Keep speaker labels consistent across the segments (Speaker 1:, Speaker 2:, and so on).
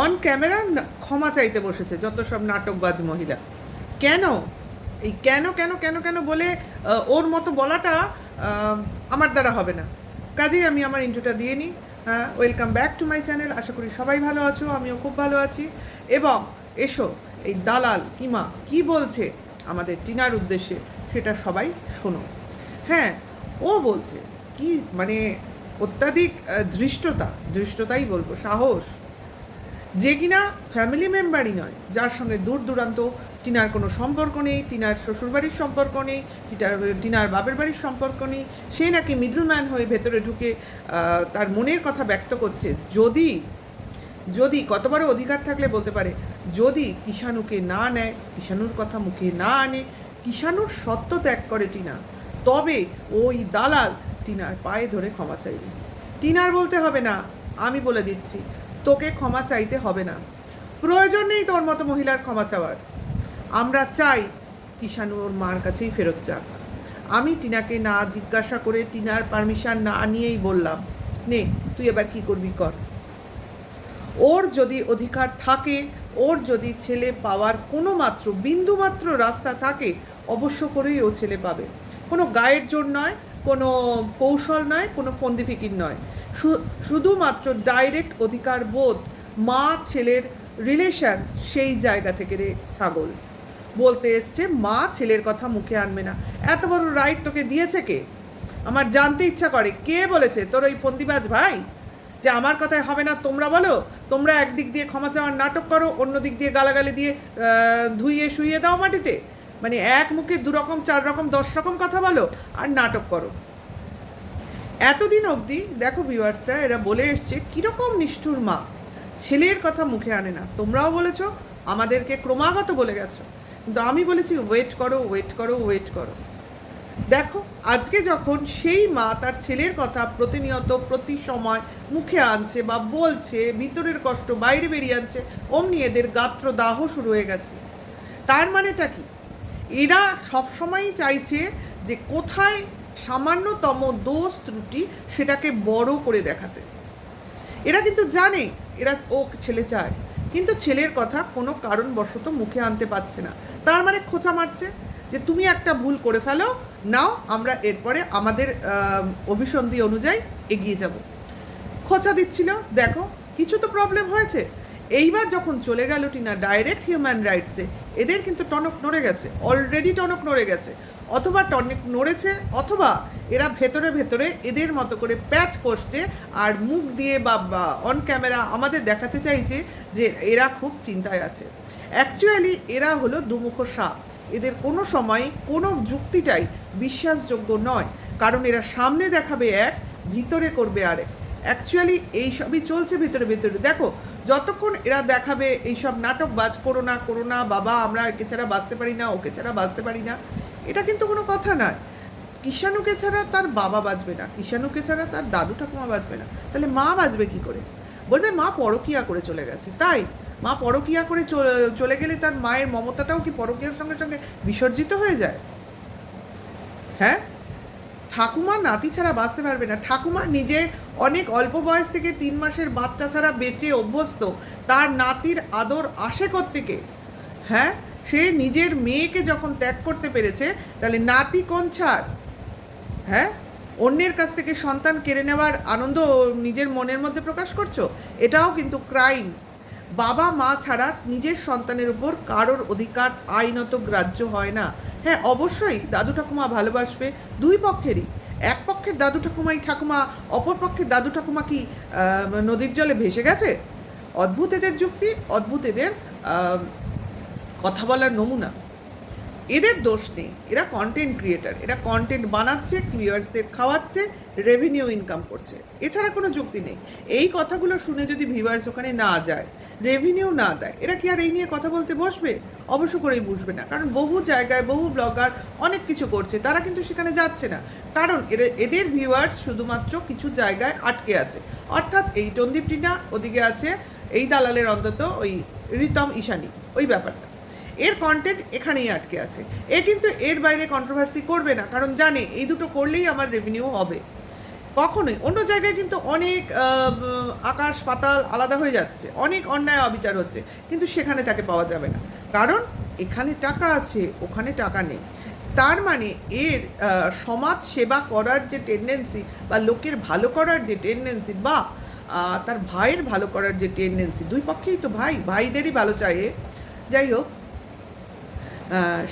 Speaker 1: On camera ক্ষমা চাইতে বসেছে যত সব নাটকবাজ মহিলা। কেন? এই কেন কেন কেন কেন বলে ওর মতো বলাটা আমার দ্বারা হবে না। কাজেই আমি আমার ইন্ট্রোটা দিয়ে নিই। হ্যাঁ, welcome back to my channel. আশা করি সবাই ভালো আছো, আমিও খুব ভালো আছি। এবং এসো, এই দালাল কিমা কি বলছে আমাদের টিনার উদ্দেশ্যে সেটা সবাই শোনো। হ্যাঁ, ও বলছে কি, মানে অত্যাধিক ধৃষ্টতাই বলবো, সাহস, যে কিনা ফ্যামিলি মেম্বারই নয়, যার সঙ্গে দূর দূরান্ত টিনার কোনো সম্পর্ক নেই, টিনার শ্বশুরবাড়ির সম্পর্ক নেই, টিনার বাপের বাড়ির সম্পর্ক নেই, সে নাকি মিডলম্যান হয়ে ভেতরে ঢুকে তার মনের কথা ব্যক্ত করছে। যদি যদি কত বড় অধিকার থাকলে বলতে পারে, যদি কিষাণুকে না নেয়, কিষাণুর কথা মুখে না আনে, কিষাণুর সত্য ত্যাগ করে টিনা, তবে ওই দালাল টিনার পায়ে ধরে ক্ষমা চাইবে। টিনার বলতে হবে না, আমি বলে দিচ্ছি, তোকে ক্ষমা চাইতে হবে না, প্রয়োজন নেই তোর মতো মহিলার ক্ষমা চাওয়ার। আমরা চাই কিষাণু ওর মার কাছেই ফেরত যাক। আমি টিনাকে না জিজ্ঞাসা করে, টিনার পারমিশন না নিয়েই বললাম, নে তুই এবার কি করবি কর। ওর যদি অধিকার থাকে, ওর যদি ছেলে পাওয়ার কোনো মাত্র বিন্দুমাত্র রাস্তা থাকে, অবশ্য করেই ও ছেলে পাবে। কোনো গায়ের জোর নয়, কোনো কৌশল নয়, কোনো ফন্দি ফিকির নয়, শুধুমাত্র ডাইরেক্ট অধিকার বোধ, মা ছেলের রিলেশন, সেই জায়গা থেকে রে ছাগল বলতে এসছে মা ছেলের কথা মুখে আনবে না। এত বড় রাইট তোকে দিয়েছে কে? আমার জানতে ইচ্ছা করে, কে বলেছে তোর ওই ফন্দিবাজ ভাই যে আমার কথায় হবে না? তোমরা বলো, তোমরা একদিক দিয়ে ক্ষমা চাওয়ার নাটক করো, অন্য দিক দিয়ে গালাগালি দিয়ে ধুইয়ে শুইয়ে দাও মাটিতে। মানে এক মুখে দু রকম, চার রকম, 10 রকম কথা বলো আর নাটক করো। এতদিন অবধি দেখো ভিউয়ার্সরা, এরা বলে এসছে কীরকম নিষ্ঠুর মা, ছেলের কথা মুখে আনে না। তোমরাও বলেছো, আমাদেরকে ক্রমাগত বলে গেছো, কিন্তু আমি বলেছি ওয়েট করো, ওয়েট করো, ওয়েট করো। দেখো আজকে যখন সেই মা তার ছেলের কথা প্রতিনিয়ত প্রতি সময় মুখে আনছে বা বলছে, ভিতরের কষ্ট বাইরে বেরিয়ে আনছে, অমনি এদের গাত্র দাহ শুরু হয়ে গেছে। তার মানেটা কি? এরা সবসময়ই চাইছে যে কোথায় সামান্যতম দোষ ত্রুটি সেটাকে বড় করে দেখাতে। এরা কিন্তু জানে এরা ও ছেলে চায়, কিন্তু ছেলের কথা কোনো কারণবশত মুখে আনতে পারছে না। তার মানে খোঁচা মারছে যে তুমি একটা ভুল করে ফেলো, নাও আমরা এরপরে আমাদের অভিসন্ধি অনুযায়ী এগিয়ে যাব। খোঁচা দিচ্ছিল, দেখো কিছু তো প্রবলেম হয়েছে। এইবার যখন চলে গেল টিনা ডাইরেক্ট হিউম্যান রাইটসে, এদের কিন্তু টনক নড়ে গেছে, অলরেডি টনক নড়ে গেছে। অথবা টনিক নড়েছে, অথবা এরা ভেতরে ভেতরে এদের মতো করে প্যাচ কষছে আর মুখ দিয়ে বা অন ক্যামেরা আমাদের দেখাতে চাইছে যে এরা খুব চিন্তায় আছে। অ্যাকচুয়ালি এরা হলো দুমুখ সাপ। এদের কোনো সময় কোনো যুক্তিটাই বিশ্বাসযোগ্য নয়, কারণ এরা সামনে দেখাবে এক, ভিতরে করবে আরেক। অ্যাকচুয়ালি এইসবই চলছে ভিতরে ভিতরে। দেখো যতক্ষণ এরা দেখাবে এইসব নাটকবাজ, করোনা করোনা বাবা, আমরা একে ছাড়া বাঁচতে পারি না, ওকে ছাড়া বাঁচতে পারি না, এটা কিন্তু কোনো কথা নয়। কিষাণুকে ছাড়া তার বাবা বাঁচবে না, কিষাণুকে ছাড়া তার দাদু ঠাকুমা বাঁচবে না, তাহলে মা বাঁচবে কী করে? বলবে মা পরকীয়া করে চলে গেছে। তাই মা পরকীয়া করে চলে গেলে তার মায়ের মমতাটাও কি পরকীয়ার সঙ্গে সঙ্গে বিসর্জিত হয়ে যায়? হ্যাঁ, ঠাকুমা নাতি ছাড়া বাঁচতে পারবে না। ঠাকুমা নিজে অনেক অল্প বয়স থেকে 3 মাসের বাচ্চা ছাড়া বেঁচে অভ্যস্ত, তার নাতির আদর আসে কোত্থেকে? হ্যাঁ, সে নিজের মেয়েকে যখন ত্যাগ করতে পেরেছে, তাহলে নাতি কোন ছাড়? হ্যাঁ, অন্যের কাছ থেকে সন্তান কেড়ে নেওয়ার আনন্দ নিজের মনের মধ্যে প্রকাশ করছো, এটাও কিন্তু ক্রাইম। বাবা মা ছাড়া নিজের সন্তানের উপর কারোর অধিকার আইনত গ্রাহ্য হয় না। হ্যাঁ, অবশ্যই দাদু ঠাকুমা ভালোবাসবে দুই পক্ষেরই। এক পক্ষের দাদু ঠাকুমা, অপর পক্ষের দাদু ঠাকুমা কি নদীর জলে ভেসে গেছে? অদ্ভুত এদের যুক্তি, অদ্ভুত এদের কথা বলার নমুনা। এদের দোষ নেই, এরা কন্টেন্ট ক্রিয়েটার, এরা কন্টেন্ট বানাচ্ছে, ভিউয়ার্সদের খাওয়াচ্ছে, রেভিনিউ ইনকাম করছে, এছাড়া কোনো যুক্তি নেই। এই কথাগুলো শুনে যদি ভিউয়ার্স ওখানে না যায়, রেভিনিউ না দেয়, এরা কি আর এই নিয়ে কথা বলতে বসবে? অবশ্য করেই বুঝবে না, কারণ বহু জায়গায় বহু ব্লগার অনেক কিছু করছে, তারা কিন্তু সেখানে যাচ্ছে না, কারণ এদের ভিউয়ার্স শুধুমাত্র কিছু জায়গায় আটকে আছে। অর্থাৎ এই টন্দীপ টিনা, ওদিকে আছে এই দালালের অন্তত ওই রিতম ঈশানী, ওই ব্যাপারটা, এর কন্টেন্ট এখানেই আটকে আছে। এ কিন্তু এর বাইরে কন্ট্রোভার্সি করবে না, কারণ জানে এই দুটো করলেই আমার রেভিনিউ হবে। কখনোই। অন্য জায়গায় কিন্তু অনেক আকাশ পাতাল আলাদা হয়ে যাচ্ছে, অনেক অন্যায় অবিচার হচ্ছে, কিন্তু সেখানে তাকে পাওয়া যাবে না, কারণ এখানে টাকা আছে, ওখানে টাকা নেই। তার মানে এর সমাজ সেবা করার যে টেন্ডেন্সি, বা লোকের ভালো করার যে টেন্ডেন্সি, বা তার ভাইয়ের ভালো করার যে টেন্ডেন্সি, দুই পক্ষেই তো ভাইদেরই ভালো চায়। যাই হোক,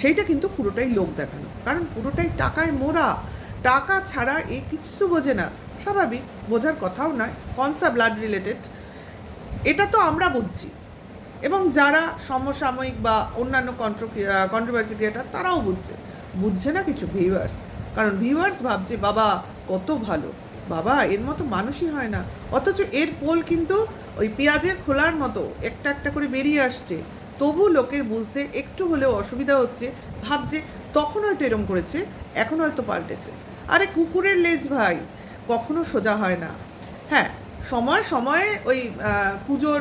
Speaker 1: সেইটা কিন্তু পুরোটাই লোক দেখানো, কারণ পুরোটাই টাকায় মোড়া। টাকা ছাড়া এ কিছু বোঝে না, স্বাভাবিক, বোঝার কথাও নয়, কনসা ব্লাড রিলেটেড, এটা তো আমরা বুঝছি, এবং যারা সমসাময়িক বা অন্যান্য কন্ট্রোভার্সি ক্রিয়েটার তারাও বুঝছে না কিছু ভিউয়ার্স, কারণ ভিউয়ার্স ভাবছে বাবা কত ভালো, বাবা এর মতো মানুষই হয় না, অথচ এর পোল কিন্তু ওই পেঁয়াজের খোলার মতো একটা একটা করে বেরিয়ে আসছে, তবু লোকের বুঝতে একটু হলেও অসুবিধা হচ্ছে, ভাবছে তখন হয়তো এরম করেছে, এখন হয়তো পাল্টেছে। আরে কুকুরের লেজ ভাই, কখনো সোজা হয় না। হ্যাঁ, সময়ে ওই পুজোর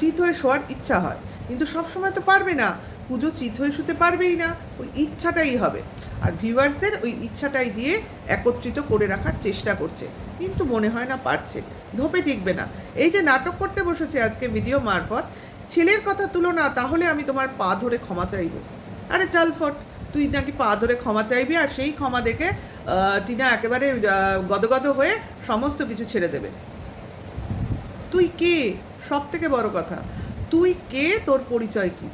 Speaker 1: চিত হয়ে শোয়ার ইচ্ছা হয়, কিন্তু সব সময় তো পারবে না, পুজো চিত হয়ে শুতে পারবেই না, ওই ইচ্ছাটাই হবে, আর ভিউয়ার্সদের ওই ইচ্ছাটাই দিয়ে একত্রিত করে রাখার চেষ্টা করছে, কিন্তু মনে হয় না পারছে, ধোপে টিকবে না। এই যে নাটক করতে বসেছে আজকে ভিডিও মারফত, ছেলের কথা তুলো না, তাহলে আমি তোমার পা ধরে ক্ষমা চাইব। আরে চাল ফট, তুই নাকি পা ধরে ক্ষমা চাইবি, আর সেই ক্ষমা দেখে টিনা একেবারে গদগদ হয়ে সমস্ত কিছু ছেড়ে দেবে। তুই কে? সব থেকে বড় কথা, তুই কে, তোর পরিচয় কি?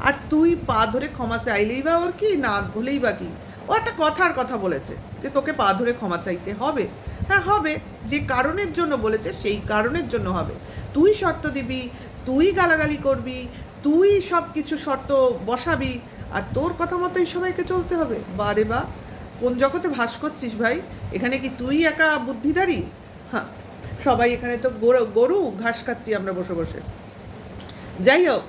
Speaker 1: আর তুই পা ধরে ক্ষমা চাইলেই বা ওর কি, না হলেই বা কি? ও একটা কথার কথা বলেছে যে তোকে পা ধরে ক্ষমা চাইতে হবে। হ্যাঁ হবে, যে কারণের জন্য বলেছে সেই কারণের জন্য হবে। তুই শর্ত দিবি, তুই গালাগালি করবি, তুই সব কিছু শর্ত বসাবি, আর তোর কথা মতোই সবাইকে চলতে হবে। বারে বা, কোন জগতে ভাস করছিস ভাই? এখানে কি তুই একা বুদ্ধিদারি? হ্যাঁ, সবাই এখানে তো গরু ঘাস খাচ্ছি আমরা বসে বসে। যাই হোক,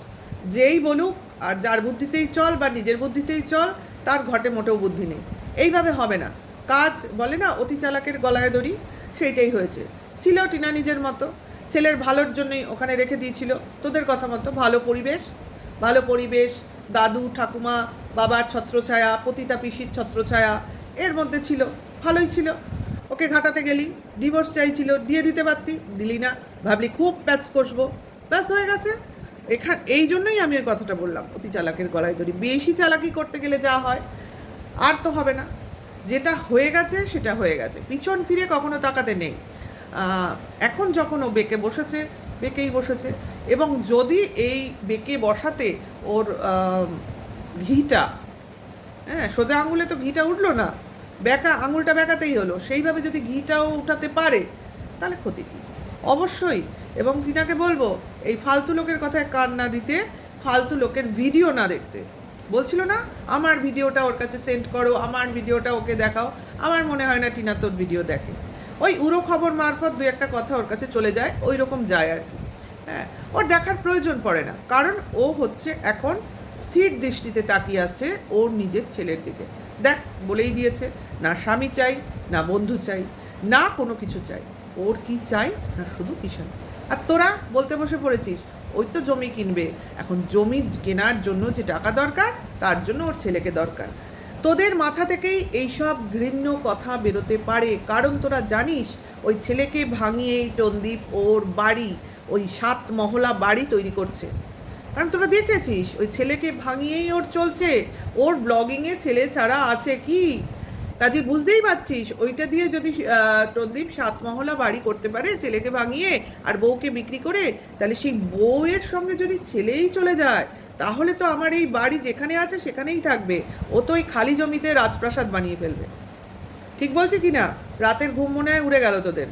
Speaker 1: যেই বলুক, আর যার বুদ্ধিতেই চল বা নিজের বুদ্ধিতেই চল, তার ঘটে মোটেও বুদ্ধি নেই। এইভাবে হবে না কাজ, বলে না অতি চালাকের গলায় দড়ি, সেইটাই হয়েছে। ছিল টিনা নিজের মতো, ছেলের ভালোর জন্যই ওখানে রেখে দিয়েছিল, তোদের কথা মতো ভালো পরিবেশ, দাদু ঠাকুমা, বাবার ছত্রছায়া, পতিতা পিসির ছত্রছায়া এর মধ্যে ছিল, ভালোই ছিল। ওকে ঘাটাতে গেলি, ডিভোর্স চাইছিল, দিয়ে দিতে পারতি, দিলি না, ভাবলি খুব প্যাচ কষবো, ব্যাস হয়ে গেছে। এই জন্যই আমি ওই কথাটা বললাম, অতি চালাকের গলায় দড়ি। বেশি চালাকি করতে গেলে যা হয়, আর তো হবে না, যেটা হয়ে গেছে সেটা হয়ে গেছে, পিছন ফিরে কখনো তাকাতে নেই। এখন যখন ও বেঁকেই বসেছে, এবং যদি এই বেঁকে বসাতে ওর ঘিটা, হ্যাঁ সোজা আঙুলে তো ঘিটা উঠলো না, আঙুলটা বেঁকাতেই হলো, সেইভাবে যদি ঘিটাও উঠাতে পারে তাহলে ক্ষতি কী? অবশ্যই। এবং টিনাকে বলবো এই ফালতু লোকের কথায় কান না দিতে, ফালতু লোকের ভিডিও না দেখতে। বলছিল না আমার ভিডিওটা ওর কাছে সেন্ড করো, আমার ভিডিওটা ওকে দেখাও, আমার মনে হয় না টিনা তোর ভিডিও দেখে, ওই উড়ো খবর মারফত দু একটা কথা ওর কাছে চলে যায়, ওই রকম যায় আর কি। হ্যাঁ, ওর দেখার প্রয়োজন পড়ে না, কারণ ও হচ্ছে এখন স্থির দৃষ্টিতে তাকিয়ে আসছে ওর নিজের ছেলের দিকে। দেখ, বলেই দিয়েছে, না স্বামী চাই, না বন্ধু চাই, না কোনো কিছু চাই, ওর কি চাই না শুধু কিষাণ। আর তোরা বলতে বসে পড়েছিস ওই তো জমি কিনবে, এখন জমি কেনার জন্য যে টাকা দরকার, তার জন্য ওর ছেলেকে দরকার। তোদের মাথা থেকেই এইসব ঘৃণ্য কথা বেরোতে পারে, কারণ তোরা জানিস ওই ছেলেকে ভাঙিয়েই টন্দীপ ওর বাড়ি, ওই 7 মহলা বাড়ি তৈরি করছে, কারণ তোরা দেখেছিস ওই ছেলেকে ভাঙিয়েই ওর চলছে, ওর ব্লগিংয়ে ছেলে ছাড়া আছে কি? কাজে বুঝতেই পারছিস, ওইটা দিয়ে যদি টন্দীপ 7 মহলা বাড়ি করতে পারে ছেলেকে ভাঙিয়ে আর বউকে বিক্রি করে, তাহলে সেই বউয়ের সঙ্গে যদি ছেলেই চলে যায়, তাহলে তো আমার এই বাড়ি যেখানে আছে সেখানেই থাকবে, ও তো ওই খালি জমিতে রাজপ্রাসাদ বানিয়ে ফেলবে। ঠিক বলছি কি না? রাতের ঘুম মনে হয় উড়ে গেল তোদের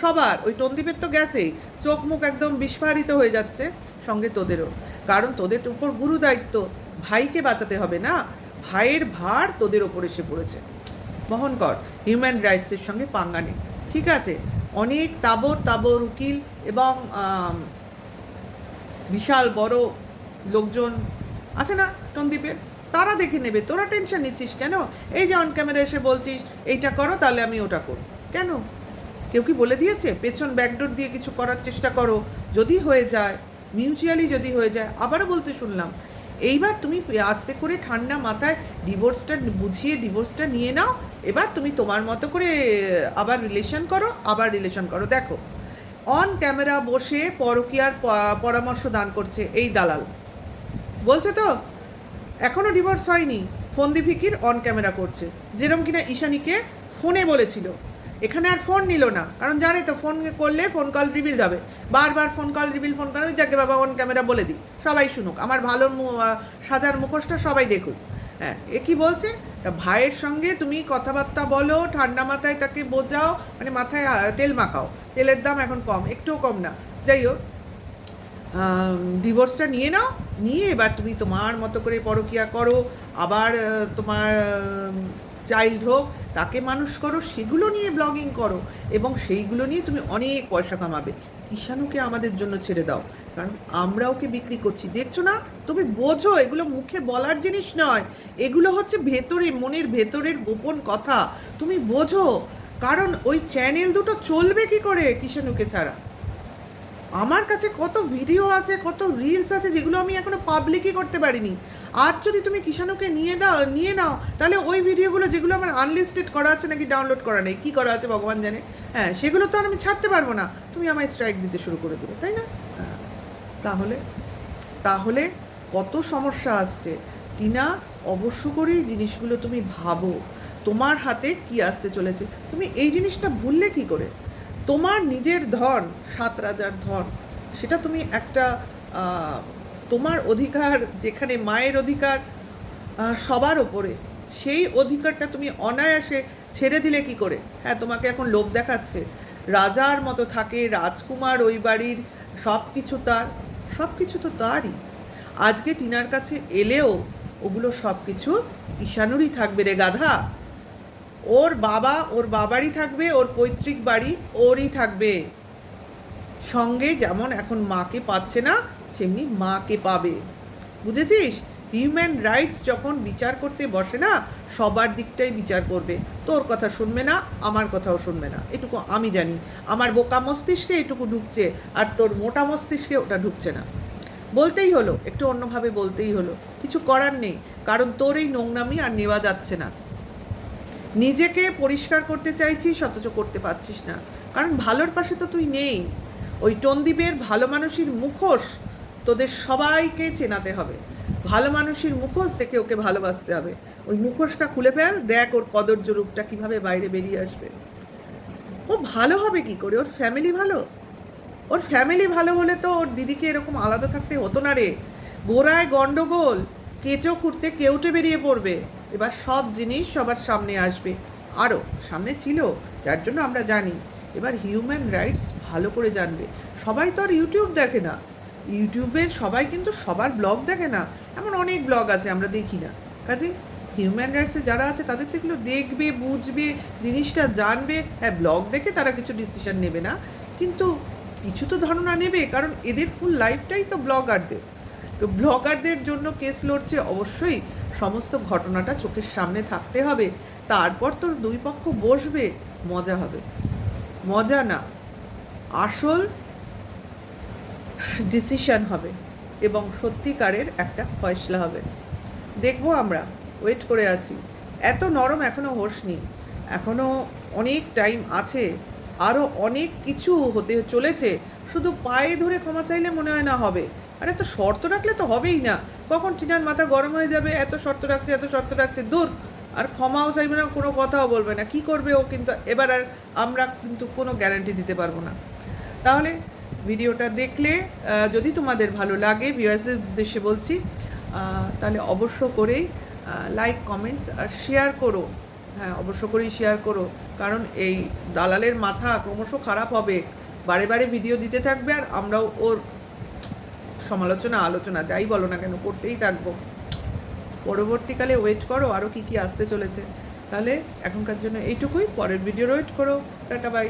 Speaker 1: সবার। ওই টন্দীপের তো গেছেই, চোখ মুখ একদম বিস্ফারিত হয়ে যাচ্ছে, সঙ্গে তোদেরও, কারণ তোদের উপর গুরু দায়িত্ব, ভাইকে বাঁচাতে হবে না, ভাইয়ের ভার তোদের ওপর এসে পড়েছে, বহন কর, হিউম্যান রাইটসের সঙ্গে পাঙ্গা নেই, ঠিক আছে? অনেক তাবর উকিল এবং বিশাল বড় লোকজন আছে না টন্দীপের, তারা দেখে নেবে, তোরা টেনশন নিচ্ছিস কেন? এই যে অন ক্যামেরা এসে বলছিস এইটা করো, তাহলে আমি ওটা করব, কেন? কেউ কি বলে দিয়েছে? পেছন ব্যাকডোর দিয়ে কিছু করার চেষ্টা করো, যদি হয়ে যায়, মিউচুয়ালি যদি হয়ে যায়। আবারও বলতে শুনলাম, এইবার তুমি আস্তে করে ঠান্ডা মাথায় ডিভোর্সটা বুঝিয়ে ডিভোর্সটা নিয়ে নাও, এবার তুমি তোমার মতো করে আবার রিলেশন করো। দেখো, অন ক্যামেরা বসে পরকীয়ার পরামর্শ দান করছে এই দালাল, বলছে তো এখনও ডিভোর্স হয়নি, ফন্দি ফিকির অন ক্যামেরা করছে, যেরকম কিনা ঈশানীকে ফোনে বলেছিল। এখানে আর ফোন নিল না, কারণ জানে তো ফোন করলে ফোন কল রিভিল হবে, বারবার ফোন কল রিভিল, যাকে বাবা অন ক্যামেরা বলে দিই, সবাই শুনুক, আমার ভালো সাজার মুখোশটা সবাই দেখুক। হ্যাঁ, এ কী বলছে, ভাইয়ের সঙ্গে তুমি কথাবার্তা বলো, ঠান্ডা মাথায় তাকে বোঝাও, মানে মাথায় তেল মাখাও, তেলের দাম এখন কম, একটুও কম না। যাই হোক, ডিভোর্সটা নিয়ে নাও, নিয়ে এবার তুমি তোমার মতো করে পরকীয়া করো, আবার তোমার চাইল্ড হোক, তাকে মানুষ করো, সেগুলো নিয়ে ব্লগিং করো, এবং সেইগুলো নিয়ে তুমি অনেক পয়সা কামাবে। ঈশানুকে আমাদের জন্য ছেড়ে দাও, কারণ আমরা ওকে বিক্রি করছি, দেখছো না? তুমি বোঝো, এগুলো মুখে বলার জিনিস নয়, এগুলো হচ্ছে ভেতরে, মনের ভেতরের গোপন কথা, তুমি বোঝো। কারণ ওই চ্যানেল দুটো চলবে কি করে ঈশানুকে ছাড়া? আমার কাছে কত ভিডিও আছে, কত রিলস আছে, যেগুলো আমি এখনো পাবলিকই করতে পারিনি। আজ যদি তুমি কিষাণুকে নিয়ে নাও, তাহলে ওই ভিডিওগুলো যেগুলো আমার আনলিস্টেড করা আছে, নাকি ডাউনলোড করা নেই, কী করা আছে ভগবান জানে, হ্যাঁ, সেগুলো তো আর আমি ছাড়তে পারবো না, তুমি আমায় স্ট্রাইক দিতে শুরু করে দেবে, তাই না? হ্যাঁ, তাহলে কত সমস্যা আসছে। টিনা, অবশ্য করেই জিনিসগুলো তুমি ভাবো, তোমার হাতে কি আসতে চলেছে, তুমি এই জিনিসটা ভুললে কি করে? তোমার নিজের ধন, 7 রাজার ধন, সেটা তুমি একটা তোমার অধিকার, যেখানে মায়ের অধিকার সবার ওপরে, সেই অধিকারটা তুমি অনায়াসে ছেড়ে দিলে কি করে? হ্যাঁ, তোমাকে এখন লোভ দেখাচ্ছে, রাজার মতো থাকে, রাজকুমার ওই বাড়ির, সব কিছু তো তারই। আজকে টিনার কাছে এলেও ওগুলো সব কিছু ঈশানুরই থাকবে রে গাধা। ওর বাবারই থাকবে, ওর পৈতৃক বাড়ি ওরই থাকবে, সঙ্গে যেমন এখন মাকে পাচ্ছে না, সেমনি মাকে পাবে, বুঝেছিস? হিউম্যান রাইটস যখন বিচার করতে বসে না, সবার দিকটাই বিচার করবে, তোর কথা শুনবে না, আমার কথাও শুনবে না, এটুকু আমি জানি। আমার বোকা মস্তিষ্কে এটুকু ঢুকছে, আর তোর মোটা মস্তিষ্কে ওটা ঢুকছে না। বলতেই হলো, একটু অন্যভাবে বলতেই হলো, কিছু করার নেই, কারণ তোর এই নোংরামি আর নেওয়া যাচ্ছে না। নিজেকে পরিষ্কার করতে চাইছিস, অথচ করতে পারছিস না, কারণ ভালোর পাশে তো তুই নেই। ওই টনদীপের ভালো মানুষের মুখোশ তোদের সবাইকে চেনাতে হবে, ভালো মানুষের মুখোশ দেখে ওকে ভালোবাসতে হবে। ওই মুখোশটা খুলে ফেল, দেখ ওর কদর্য রূপটা কীভাবে বাইরে বেরিয়ে আসবে। ও ভালো হবে কি করে? ওর ফ্যামিলি ভালো হলে তো ওর দিদিকে এরকম আলাদা থাকতে হতো না রে। গোড়ায় গন্ডগোল, কেঁচো খুঁড়তে কেউটে বেরিয়ে পড়বে, এবার সব জিনিস সবার সামনে আসবে, আরও সামনে ছিল, যার জন্য আমরা জানি। এবার হিউম্যান রাইটস ভালো করে জানবে। সবাই তো আর ইউটিউব দেখে না, ইউটিউবের সবাই কিন্তু সবার ব্লগ দেখে না, এমন অনেক ব্লগ আছে আমরা দেখি না। কাজে হিউম্যান রাইটসে যারা আছে তাদের তো এগুলো দেখবে, বুঝবে, জিনিসটা জানবে। হ্যাঁ, ব্লগ দেখে তারা কিছু ডিসিশন নেবে না, কিন্তু কিছু তো ধারণা নেবে, কারণ এদের ফুল লাইফটাই তো ব্লগারদের। তো ব্লগারদের জন্য কেস লড়ছে, অবশ্যই সমস্ত ঘটনাটা চোখের সামনে থাকতে হবে, তারপর তোর দুই পক্ষ বসবে, মজা হবে। মজা না, আসল ডিসিশন হবে, এবং সত্যিকারের একটা ফয়সলা হবে। দেখবো, আমরা ওয়েট করে আছি। এত নরম এখনও হোসনি, এখনও অনেক টাইম আছে, আরও অনেক কিছু হতে চলেছে। শুধু পায়ে ধরে ক্ষমা চাইলে মনে হয় না হবে, আর এত শর্ত রাখলে তো হবেই না। কখন টিনার মাথা গরম হয়ে যাবে, এত শর্ত রাখছে, দূর, আর ক্ষমাও চাইবে না, কোনো কথাও বলবে না, কি করবে ও? কিন্তু এবার আর আমরা কিন্তু কোনো গ্যারান্টি দিতে পারবো না। তাহলে ভিডিওটা দেখলে যদি তোমাদের ভালো লাগে, ভিউয়ার্সের উদ্দেশ্যে বলছি, তাহলে অবশ্য করেই লাইক, কমেন্টস আর শেয়ার করো। হ্যাঁ, অবশ্য করেই শেয়ার করো, কারণ এই দালালের মাথা ক্রমশ খারাপ হবে, বারে বারে ভিডিও দিতে থাকবে, আর আমরাও ওর আলোচনা যাই বলো না কেন করতেই থাকবো। পরবর্তীকালে ওয়েট করো, আরও কী আসতে চলেছে। তাহলে এখনকার জন্য এইটুকুই, পরের ভিডিও ওয়েট করো। Tata, by.